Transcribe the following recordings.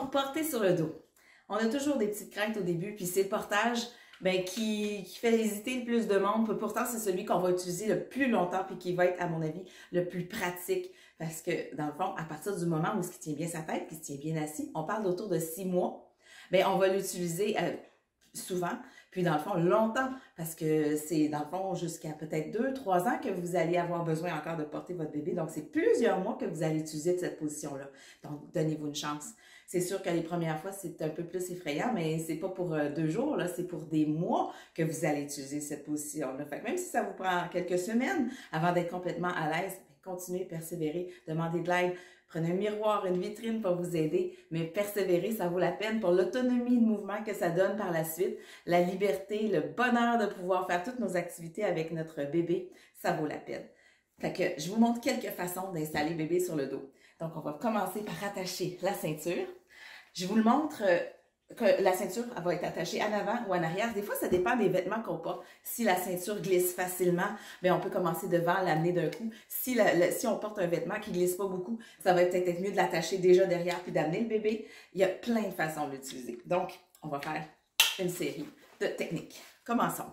pour porter sur le dos. On a toujours des petites craintes au début, puis c'est le portage qui fait hésiter le plus de monde. Pourtant, c'est celui qu'on va utiliser le plus longtemps, puis qui va être, à mon avis, le plus pratique. Parce que, dans le fond, à partir du moment où il tient bien sa tête, qu'il se tient bien assis, on parle d'autour de 6 mois, on va l'utiliser souvent, puis dans le fond, longtemps, parce que c'est dans le fond jusqu'à peut-être 2, 3 ans que vous allez avoir besoin encore de porter votre bébé. Donc, c'est plusieurs mois que vous allez utiliser de cette position-là. Donc, donnez-vous une chance. C'est sûr que les premières fois, c'est un peu plus effrayant, mais c'est pas pour 2 jours, là, c'est pour des mois que vous allez utiliser cette position-là. Fait que même si ça vous prend quelques semaines avant d'être complètement à l'aise, continuez, persévérez, demandez de l'aide. Prenez un miroir, une vitrine pour vous aider, mais persévérer, ça vaut la peine pour l'autonomie de mouvement que ça donne par la suite, la liberté, le bonheur de pouvoir faire toutes nos activités avec notre bébé, ça vaut la peine. Fait que je vous montre quelques façons d'installer bébé sur le dos. Donc, on va commencer par attacher la ceinture. Je vous le montre que la ceinture elle va être attachée en avant ou en arrière. Des fois, ça dépend des vêtements qu'on porte. Si la ceinture glisse facilement, on peut commencer devant, l'amener d'un coup. Si on porte un vêtement qui glisse pas beaucoup, ça va peut-être être mieux de l'attacher déjà derrière puis d'amener le bébé. Il y a plein de façons de l'utiliser. Donc, on va faire une série de techniques. Commençons.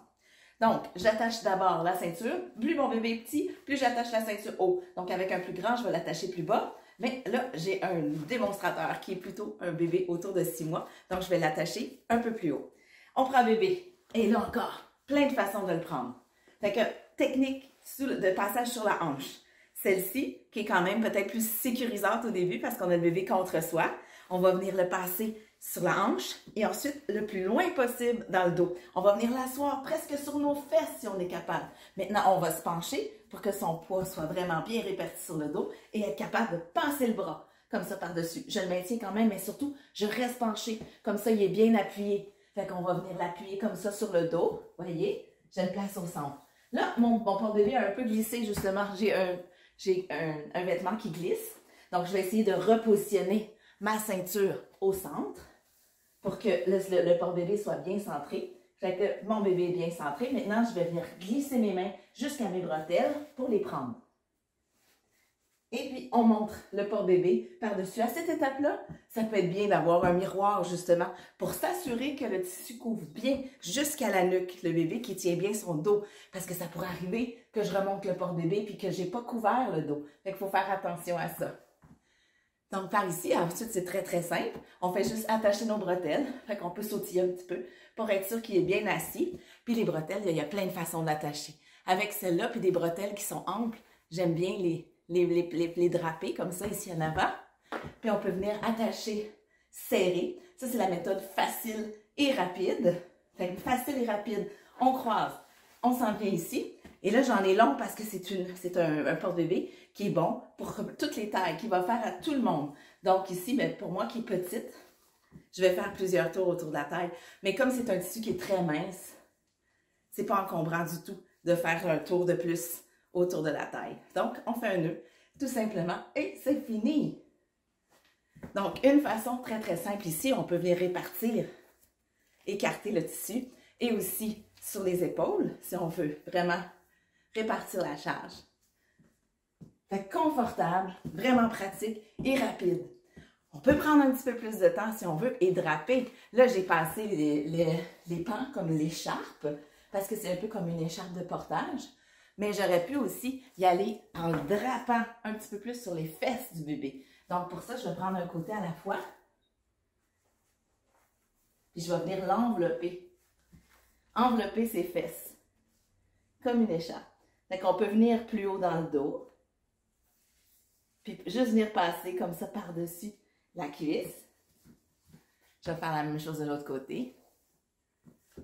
Donc, j'attache d'abord la ceinture. Plus mon bébé est petit, plus j'attache la ceinture haut. Donc, avec un plus grand, je vais l'attacher plus bas. Mais là, j'ai un démonstrateur qui est plutôt un bébé autour de 6 mois. Donc, je vais l'attacher un peu plus haut. On prend bébé. Et là encore, plein de façons de le prendre. Fait que, technique de passage sur la hanche. Celle-ci, qui est quand même peut-être plus sécurisante au début parce qu'on a le bébé contre soi. On va venir le passer sur la hanche et ensuite le plus loin possible dans le dos. On va venir l'asseoir presque sur nos fesses si on est capable. Maintenant, on va se pencher pour que son poids soit vraiment bien réparti sur le dos et être capable de passer le bras comme ça par-dessus. Je le maintiens quand même, mais surtout, je reste penché. Comme ça, il est bien appuyé. Fait qu'on va venir l'appuyer comme ça sur le dos. Voyez, je le place au centre. Là, mon porte-bébé a un peu glissé justement. J'ai un vêtement qui glisse. Donc, je vais essayer de repositionner ma ceinture au centre pour que le porte-bébé soit bien centré. Fait que mon bébé est bien centré. Maintenant, je vais venir glisser mes mains jusqu'à mes bretelles pour les prendre. Et puis, on montre le porte-bébé par-dessus. À cette étape-là, ça peut être bien d'avoir un miroir, justement, pour s'assurer que le tissu couvre bien jusqu'à la nuque, le bébé qui tient bien son dos. Parce que ça pourrait arriver que je remonte le porte-bébé puis que je n'ai pas couvert le dos. Fait qu'il faut faire attention à ça. Donc, par ici, ensuite, c'est très, très simple. On fait juste attacher nos bretelles. Fait qu'on peut sautiller un petit peu pour être sûr qu'il est bien assis. Puis les bretelles, il y a plein de façons d'attacher. Avec celle-là, puis des bretelles qui sont amples, j'aime bien les draper comme ça ici en avant. Puis on peut venir attacher serré. Ça, c'est la méthode facile et rapide. Fait que facile et rapide, on croise, on s'en vient ici. Et là, j'en ai long parce que c'est un porte-bébé qui est bon pour toutes les tailles, qui va faire à tout le monde. Donc ici, pour moi qui est petite, je vais faire plusieurs tours autour de la taille. Mais comme c'est un tissu qui est très mince, c'est pas encombrant du tout de faire un tour de plus autour de la taille. Donc, on fait un nœud, tout simplement, et c'est fini. Donc, une façon très, très simple ici, on peut venir répartir, écarter le tissu, et aussi sur les épaules, si on veut vraiment répartir la charge. Fait confortable, vraiment pratique et rapide. On peut prendre un petit peu plus de temps si on veut et draper. Là, j'ai passé les pans comme l'écharpe parce que c'est un peu comme une écharpe de portage. Mais j'aurais pu aussi y aller en drapant un petit peu plus sur les fesses du bébé. Donc, pour ça, je vais prendre un côté à la fois. Puis, je vais venir l'envelopper. Envelopper ses fesses. Comme une écharpe. Donc, on peut venir plus haut dans le dos. Puis, juste venir passer comme ça par-dessus la cuisse. Je vais faire la même chose de l'autre côté.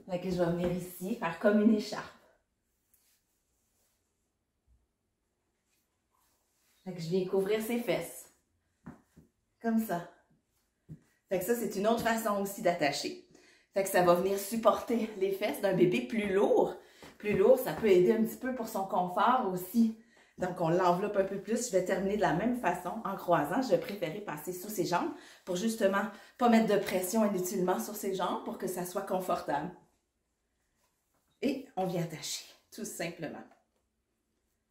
Donc, je vais venir ici, faire comme une écharpe. Fait que je viens couvrir ses fesses. Comme ça. Fait que ça, c'est une autre façon aussi d'attacher. Fait que ça va venir supporter les fesses d'un bébé plus lourd. Plus lourd, ça peut aider un petit peu pour son confort aussi. Donc, on l'enveloppe un peu plus. Je vais terminer de la même façon en croisant. Je vais préférer passer sous ses jambes pour justement pas mettre de pression inutilement sur ses jambes pour que ça soit confortable. Et on vient attacher, tout simplement.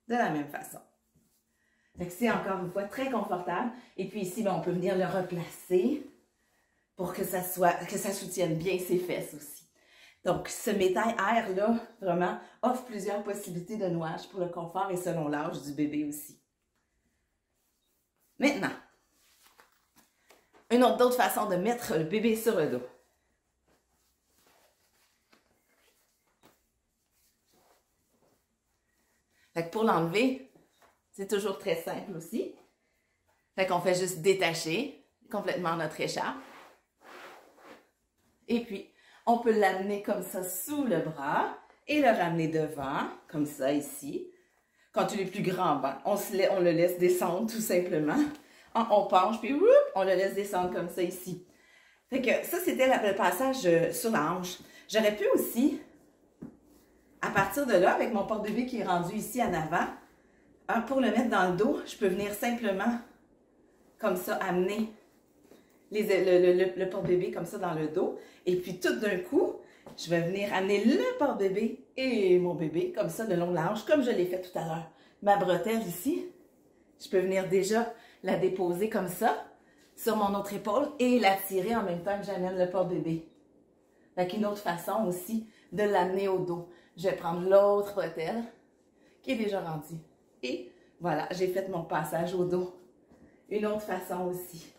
De la même façon. C'est encore une fois très confortable. Et puis ici, on peut venir le replacer pour que ça soutienne bien ses fesses aussi. Donc, ce métail air-là, vraiment, offre plusieurs possibilités de nouage pour le confort et selon l'âge du bébé aussi. Maintenant, une autre façon de mettre le bébé sur le dos. Fait que pour l'enlever, c'est toujours très simple aussi. Fait qu'on fait juste détacher complètement notre écharpe. Et puis, on peut l'amener comme ça sous le bras et le ramener devant, comme ça ici. Quand il est plus grand, ben, on le laisse descendre tout simplement. On penche, puis on le laisse descendre comme ça ici. Fait que ça, c'était le passage sur la hanche. J'aurais pu aussi, à partir de là, avec mon porte-bébé qui est rendu ici en avant, pour le mettre dans le dos, je peux venir simplement, comme ça, amener le porte-bébé comme ça dans le dos. Et puis tout d'un coup, je vais venir amener le porte-bébé et mon bébé comme ça le long de la hanche, comme je l'ai fait tout à l'heure. Ma bretelle ici, je peux venir déjà la déposer comme ça sur mon autre épaule et la tirer en même temps que j'amène le porte-bébé. Avec une autre façon aussi de l'amener au dos. Je vais prendre l'autre bretelle qui est déjà rendue. Et voilà, j'ai fait mon passage au dos. Une autre façon aussi.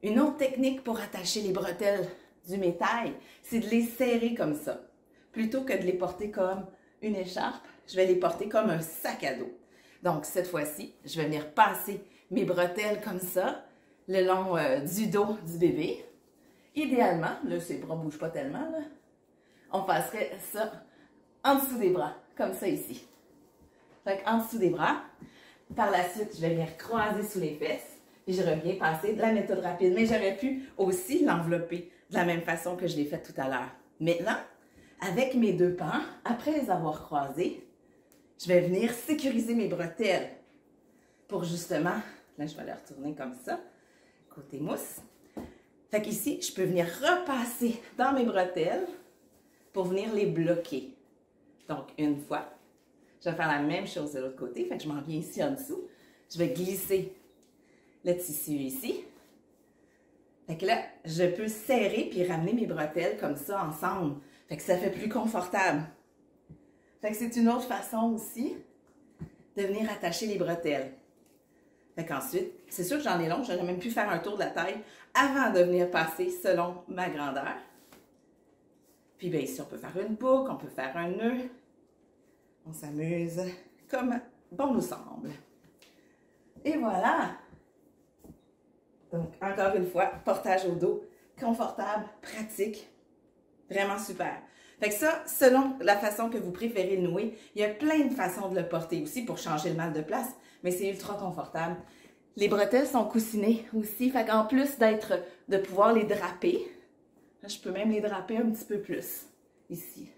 Une autre technique pour attacher les bretelles du métail, c'est de les serrer comme ça. Plutôt que de les porter comme une écharpe, je vais les porter comme un sac à dos. Donc, cette fois-ci, je vais venir passer mes bretelles comme ça, le long du dos du bébé. Idéalement, là, ses bras ne bougent pas tellement, là, on passerait ça en dessous des bras, comme ça ici. Fait en dessous des bras. Par la suite, je vais venir croiser sous les fesses. Et je reviens passer de la méthode rapide. Mais j'aurais pu aussi l'envelopper de la même façon que je l'ai fait tout à l'heure. Maintenant, avec mes deux pans, après les avoir croisés, je vais venir sécuriser mes bretelles pour justement, là je vais les retourner comme ça, côté mousse. Fait qu'ici, je peux venir repasser dans mes bretelles pour venir les bloquer. Donc, une fois, je vais faire la même chose de l'autre côté. Fait que je m'en viens ici en dessous. Je vais glisser le tissu ici. Fait que là, je peux serrer puis ramener mes bretelles comme ça ensemble. Fait que ça fait plus confortable. Fait que c'est une autre façon aussi de venir attacher les bretelles. Fait qu'ensuite, c'est sûr que j'en ai long, j'aurais même pu faire un tour de la taille avant de venir passer selon ma grandeur. Puis bien ici, on peut faire une boucle, on peut faire un nœud. On s'amuse comme bon nous semble. Et voilà! Donc, encore une fois, portage au dos, confortable, pratique, vraiment super. Fait que ça, selon la façon que vous préférez le nouer, il y a plein de façons de le porter aussi pour changer le mal de place, mais c'est ultra confortable. Les bretelles sont coussinées aussi, fait qu'en plus de pouvoir les draper, là, je peux même les draper un petit peu plus, ici.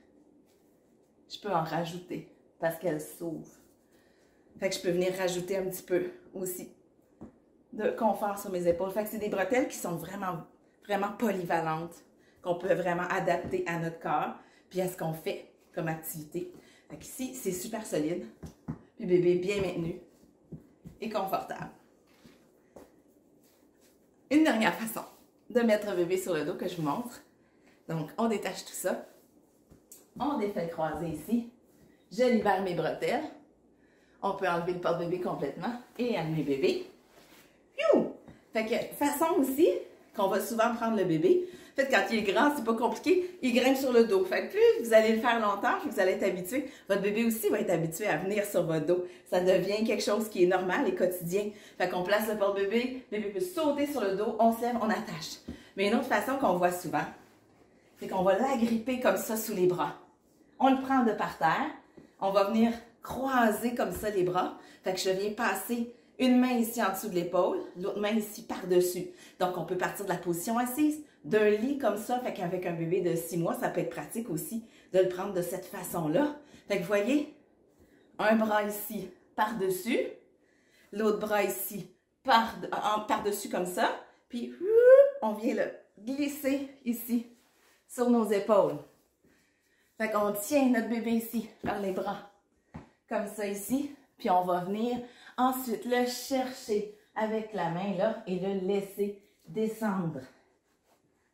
Je peux en rajouter parce qu'elles s'ouvrent. Fait que je peux venir rajouter un petit peu aussi de confort sur mes épaules. Fait que c'est des bretelles qui sont vraiment, vraiment polyvalentes, qu'on peut vraiment adapter à notre corps, puis à ce qu'on fait comme activité. Fait qu'ici, c'est super solide, puis bébé bien maintenu et confortable. Une dernière façon de mettre bébé sur le dos que je vous montre. Donc, on détache tout ça. On défait le croisé ici. Je libère mes bretelles. On peut enlever le porte-bébé complètement et amener bébé. Fait que façon aussi qu'on va souvent prendre le bébé. En fait, quand il est grand, c'est pas compliqué, il grimpe sur le dos. Fait que plus vous allez le faire longtemps, plus vous allez être habitué, votre bébé aussi va être habitué à venir sur votre dos. Ça devient quelque chose qui est normal et quotidien. Fait qu'on place le porte-bébé, le bébé peut sauter sur le dos, on se lève, on attache. Mais une autre façon qu'on voit souvent, c'est qu'on va l'agripper comme ça sous les bras. On le prend de par terre, on va venir croiser comme ça les bras. Fait que je viens passer une main ici en dessous de l'épaule, l'autre main ici par-dessus. Donc, on peut partir de la position assise, d'un lit comme ça. Fait qu'avec un bébé de 6 mois, ça peut être pratique aussi de le prendre de cette façon-là. Fait que vous voyez, un bras ici par-dessus, l'autre bras ici par-dessus comme ça. Puis, on vient le glisser ici sur nos épaules. Fait qu'on tient notre bébé ici par les bras, comme ça ici. Puis, on va venir ensuite le chercher avec la main là et le laisser descendre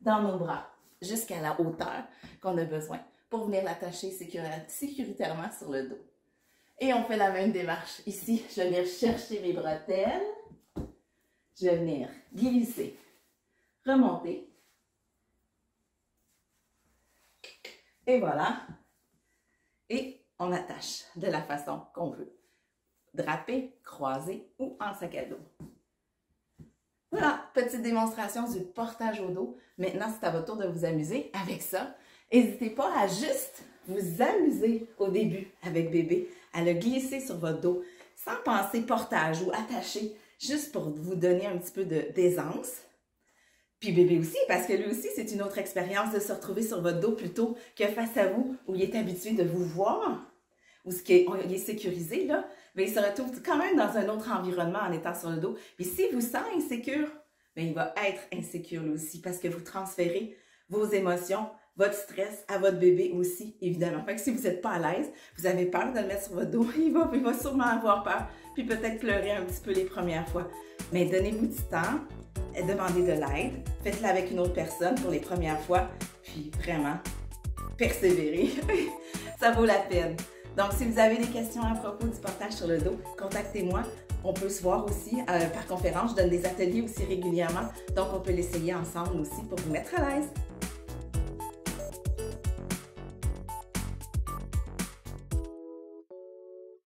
dans nos bras jusqu'à la hauteur qu'on a besoin pour venir l'attacher sécuritairement sur le dos. Et on fait la même démarche. Ici, je vais venir chercher mes bretelles. Je vais venir glisser, remonter. Et voilà. Et on attache de la façon qu'on veut. Drapé, croisé ou en sac à dos. Voilà, petite démonstration du portage au dos. Maintenant, c'est à votre tour de vous amuser avec ça. N'hésitez pas à juste vous amuser au début avec bébé, à le glisser sur votre dos sans penser portage ou attacher, juste pour vous donner un petit peu d'aisance. Puis bébé aussi, parce que lui aussi, c'est une autre expérience de se retrouver sur votre dos plutôt que face à vous, où il est habitué de vous voir, où il est sécurisé, là, mais il se retrouve quand même dans un autre environnement en étant sur le dos. Puis s'il vous sent insécure, bien, il va être insécure lui aussi, parce que vous transférez vos émotions, votre stress à votre bébé aussi, évidemment. Fait que si vous n'êtes pas à l'aise, vous avez peur de le mettre sur votre dos, il va sûrement avoir peur, puis peut-être pleurer un petit peu les premières fois. Mais donnez-vous du temps, demandez de l'aide, faites-le avec une autre personne pour les premières fois, puis vraiment, persévérez. Ça vaut la peine. Donc, si vous avez des questions à propos du portage sur le dos, contactez-moi. On peut se voir aussi par conférence. Je donne des ateliers aussi régulièrement, donc on peut l'essayer ensemble aussi pour vous mettre à l'aise.